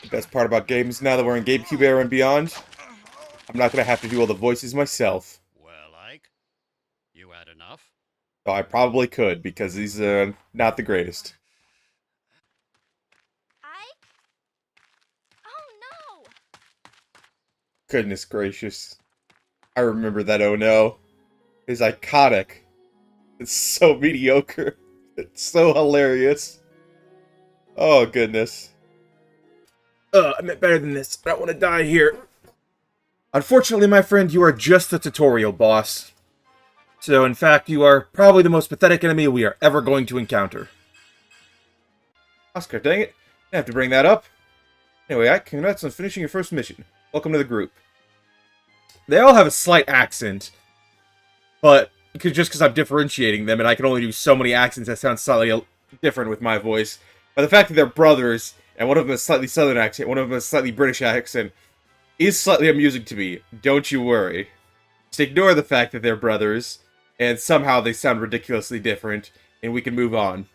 The best part about games now that we're in GameCube era and beyond, I'm not gonna have to do all the voices myself. Well, Ike, you had enough? Though I probably could, because these are not the greatest. Ike? Oh no! Goodness gracious. I remember that oh no. It's iconic. It's so mediocre. It's so hilarious. Oh goodness. I meant better than this. I don't want to die here. Unfortunately, my friend, you are just the tutorial boss. So, in fact, you are probably the most pathetic enemy we are ever going to encounter. Oscar, dang it. I have to bring that up. Anyway, Ike, congrats on finishing your first mission. Welcome to the group. They all have a slight accent, but just because I'm differentiating them, and I can only do so many accents that sound slightly different with my voice. But the fact that they're brothers, and one of them has a slightly southern accent, one of them has a slightly British accent, is slightly amusing to me. Don't you worry. Just ignore the fact that they're brothers, and somehow they sound ridiculously different, and we can move on.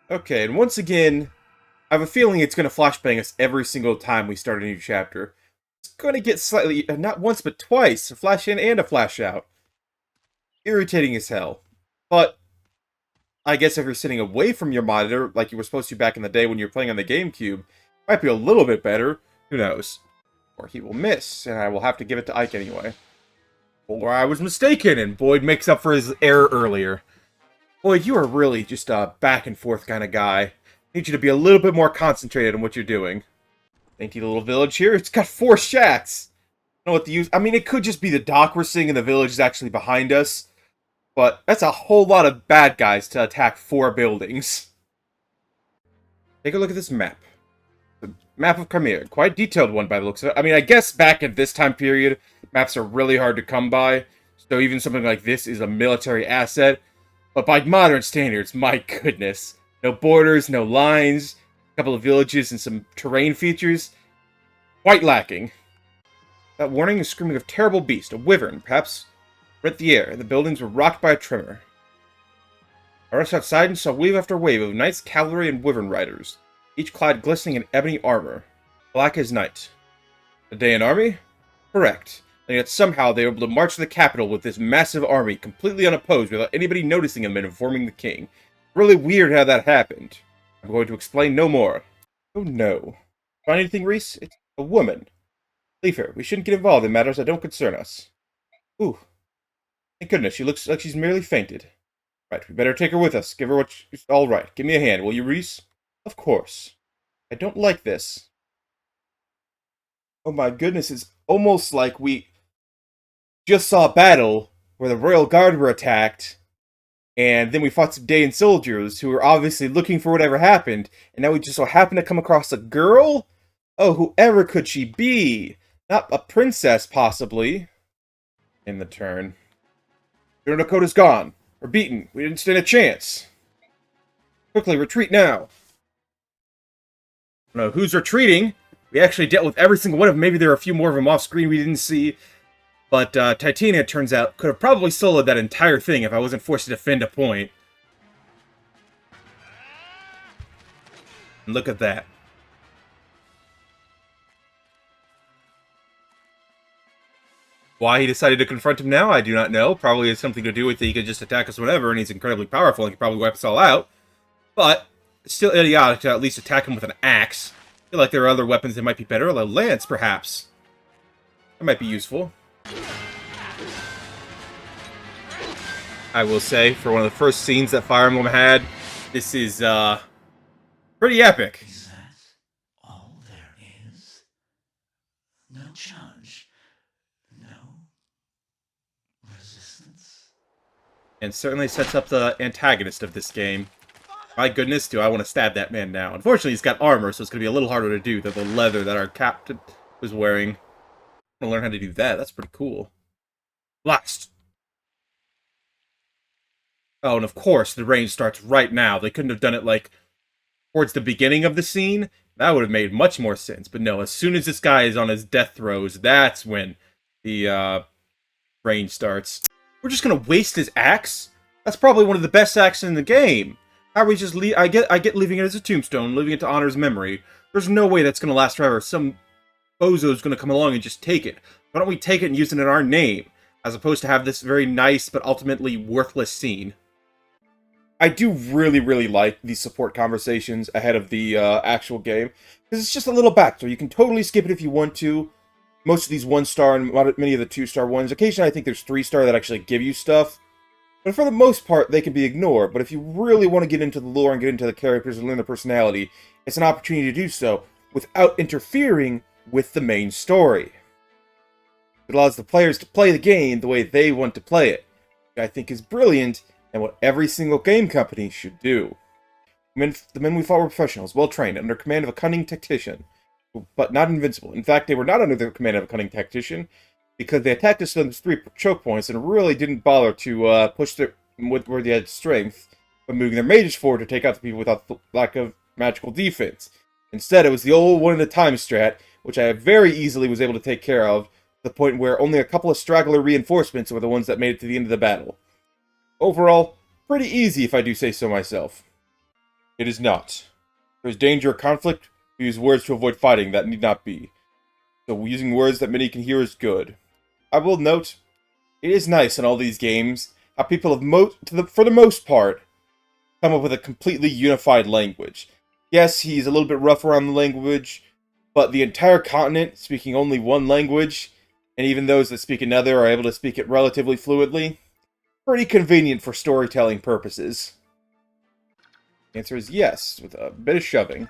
Okay, and once again, I have a feeling it's going to flashbang us every single time we start a new chapter. It's going to get slightly, not once but twice, a flash in and a flash out. Irritating as hell. But, I guess if you're sitting away from your monitor, like you were supposed to back in the day when you were playing on the GameCube, might be a little bit better. Who knows? Or he will miss, and I will have to give it to Ike anyway. Or I was mistaken, and Boyd makes up for his error earlier. Boyd, you are really just a back-and-forth kind of guy. I need you to be a little bit more concentrated on what you're doing. Dainty little village here. It's got 4 shacks. I don't know what to use. I mean, it could just be the dock we're seeing and the village is actually behind us. But that's a whole lot of bad guys to attack 4 buildings. Take a look at this map. The map of Crimea. Quite detailed one by the looks of it. I mean, I guess back at this time period, maps are really hard to come by. So even something like this is a military asset. But by modern standards, my goodness. No borders, no lines, a couple of villages and some terrain features. Quite lacking. That warning is screaming of terrible beast, a wyvern, perhaps rent the air, and the buildings were rocked by a tremor. I rushed outside and saw wave after wave of knights, cavalry, and wyvern riders, each clad glistening in ebony armor, black as night. A day in army? Correct. And yet somehow they were able to march to the capital with this massive army, completely unopposed, without anybody noticing them and informing the king. Really weird how that happened. I'm going to explain no more. Oh no. Find anything, Reese? It's a woman. Leave her. We shouldn't get involved in matters that don't concern us. Ooh. Thank goodness, she looks like she's merely fainted. Right, we better take her with us. Give her what she's... All right, give me a hand, will you, Reese? Of course. I don't like this. Oh my goodness, it's almost like we just saw a battle where the Royal Guard were attacked, and then we fought some Dayan soldiers who were obviously looking for whatever happened, and now we just so happen to come across a girl? Oh, whoever could she be? Not a princess, possibly. In the turn. General Dakota's gone. We're beaten. We didn't stand a chance. Quickly, retreat now. I don't know who's retreating. We actually dealt with every single one of them. Maybe there are a few more of them off screen we didn't see. But Titania, it turns out, could have probably soloed that entire thing if I wasn't forced to defend a point. And look at that. Why he decided to confront him now, I do not know. Probably has something to do with he could just attack us whenever, and he's incredibly powerful and can probably wipe us all out. But it's still idiotic to at least attack him with an axe. I feel like there are other weapons that might be better. A lance, perhaps. That might be useful. I will say, for one of the first scenes that Fire Emblem had, this is, pretty epic. Is that all there is? No charge? No resistance? And certainly sets up the antagonist of this game. My goodness, do I want to stab that man now. Unfortunately, he's got armor, so it's going to be a little harder to do than the leather that our captain was wearing. I'm going to learn how to do that. That's pretty cool. Blast! Oh, and of course, the rain starts right now. They couldn't have done it, like, towards the beginning of the scene. That would have made much more sense. But no, as soon as this guy is on his death throes, that's when the, rain starts. We're just gonna waste his axe? That's probably one of the best acts in the game. How are we just I get leaving it as a tombstone, leaving it to honor his memory. There's no way that's gonna last forever. Some bozo's gonna come along and just take it. Why don't we take it and use it in our name, as opposed to have this very nice but ultimately worthless scene? I do really like these support conversations ahead of the actual game, because it's just a little backstory. You can totally skip it if you want to. Most of these 1-star and many of the 2-star ones. Occasionally, I think there's 3-star that actually give you stuff. But for the most part, they can be ignored. But if you really want to get into the lore and get into the characters and learn their personality, it's an opportunity to do so without interfering with the main story. It allows the players to play the game the way they want to play it, which I think is brilliant and what every single game company should do. The men we fought were professionals, well-trained, under command of a cunning tactician, but not invincible. In fact, they were not under the command of a cunning tactician, because they attacked us on those 3 choke points and really didn't bother to push their where they had strength, but moving their mages forward to take out the people without the lack of magical defense. Instead, it was the old one-at-a-time strat, which I very easily was able to take care of, to the point where only a couple of straggler reinforcements were the ones that made it to the end of the battle. Overall, pretty easy if I do say so myself. It is not. There's danger of conflict. We use words to avoid fighting that need not be. So using words that many can hear is good. I will note, it is nice in all these games how people have, for the most part, come up with a completely unified language. Yes, he's a little bit rough around the language, but the entire continent speaking only one language, and even those that speak another are able to speak it relatively fluidly. Pretty convenient for storytelling purposes. The answer is yes, with a bit of shoving.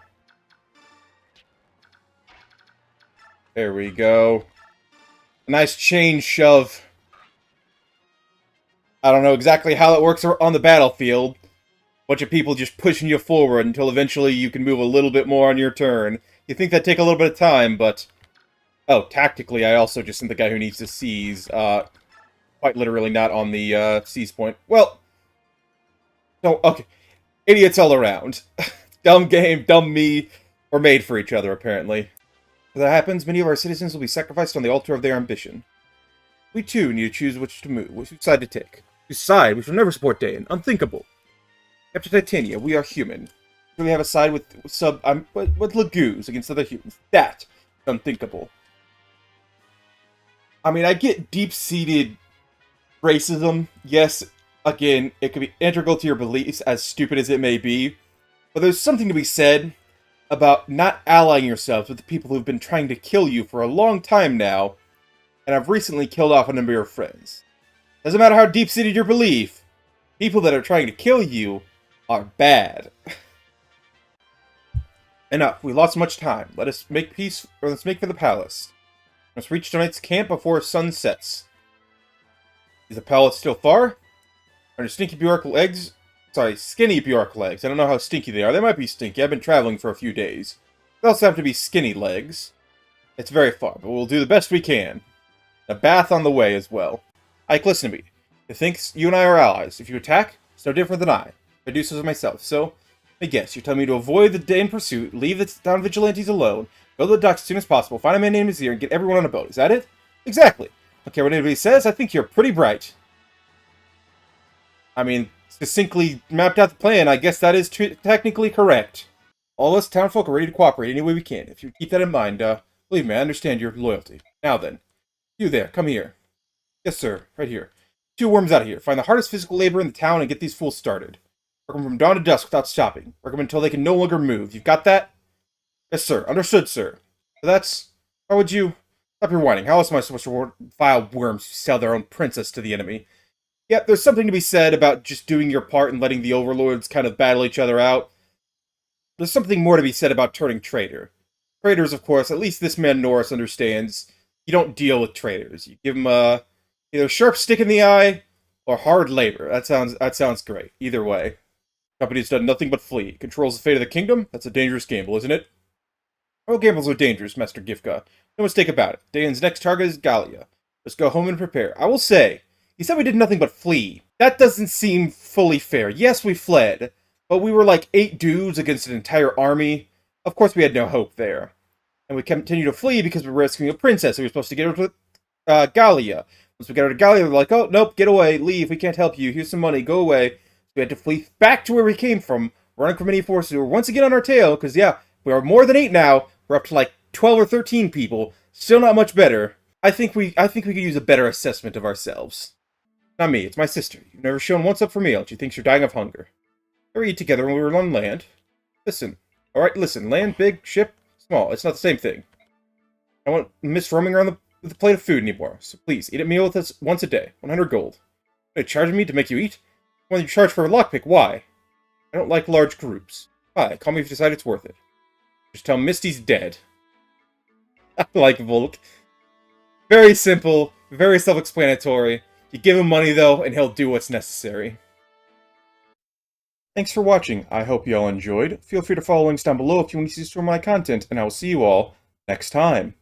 There we go. A nice chain shove. I don't know exactly how it works on the battlefield. Bunch of people just pushing you forward until eventually you can move a little bit more on your turn. You think that'd take a little bit of time, but... Oh, tactically, I also just am the guy who needs to seize. Quite literally not on the seize point. Well... No, okay. Idiots all around. Dumb game, dumb me. We're made for each other, apparently. If that happens, many of our citizens will be sacrificed on the altar of their ambition. We too need to choose which side to take. Whose side we shall never support Dayan. Unthinkable. After Titania, we are human. We have a side with Lagoos against other humans. That is unthinkable. I mean, I get deep-seated racism. Yes, again, it could be integral to your beliefs, as stupid as it may be. But there's something to be said about not allying yourselves with the people who've been trying to kill you for a long time now, and have recently killed off a number of your friends. Doesn't matter how deep-seated your belief, people that are trying to kill you are bad. Enough, we lost much time. Let us make peace, or let's make for the palace. Let's reach tonight's camp before sun sets. Is the palace still far? Are there stinky Bjork legs? Sorry, skinny Bjork legs. I don't know how stinky they are. They might be stinky. I've been traveling for a few days. They also have to be skinny legs. It's very far, but we'll do the best we can. A bath on the way as well. Ike, listen to me. It thinks you and I are allies. If you attack, it's no different than I. I do so myself. So, I guess you're telling me to avoid the day in pursuit, leave the town vigilantes alone, go to the docks as soon as possible, find a man named Azir, and get everyone on a boat. Is that it? Exactly. Don't care what anybody says. I think you're pretty bright. I mean, succinctly mapped out the plan. I guess that is technically correct. All us townfolk are ready to cooperate any way we can. If you keep that in mind, believe me, I understand your loyalty. Now then, you there, come here. Yes, sir, right here. 2 worms out of here. Find the hardest physical labor in the town and get these fools started. Work them from dawn to dusk without stopping. Work them until they can no longer move. You've got that? Yes, sir. Understood, sir. So that's... How would you... Stop your whining. How else am I supposed to reward vile worms who sell their own princess to the enemy? Yep, there's something to be said about just doing your part and letting the overlords kind of battle each other out. There's something more to be said about turning traitor. Traitors, of course, at least this man Norris understands, you don't deal with traitors. You give them either a sharp stick in the eye or hard labor. That sounds great. Either way. Company's done nothing but flee. Controls the fate of the kingdom? That's a dangerous gamble, isn't it? All gambles are dangerous, Master Gifka. No mistake about it. Dayan's next target is Gallia. Let's go home and prepare. I will say, he said we did nothing but flee. That doesn't seem fully fair. Yes, we fled, but we were like 8 dudes against an entire army. Of course we had no hope there. And we continued to flee because we were rescuing a princess, so we were supposed to get her to Gallia. Once we got out of Gallia, they're like, oh, nope, get away, leave, we can't help you, here's some money, go away. So we had to flee back to where we came from, running from many forces who were once again on our tail, because yeah, we are more than 8 now, we're up to like 12 or 13 people, still not much better. I think we could use a better assessment of ourselves. Not me, it's my sister. You've never shown once up for meal, she thinks you're dying of hunger. We eat together when we were on land. Listen. Alright, listen, land, big, ship, small, it's not the same thing. I won't miss roaming around with a plate of food anymore, so please, eat a meal with us once a day. 100 gold. Are you charging me to make you eat? When you charge for a lockpick, why? I don't like large groups. Why? Call me if you decide it's worth it. Just tell Misty's dead. I like Volk. Very simple, very self-explanatory. You give him money, though, and he'll do what's necessary. Thanks for watching. I hope you all enjoyed. Feel free to follow links down below if you want to see some of my content, and I will see you all next time.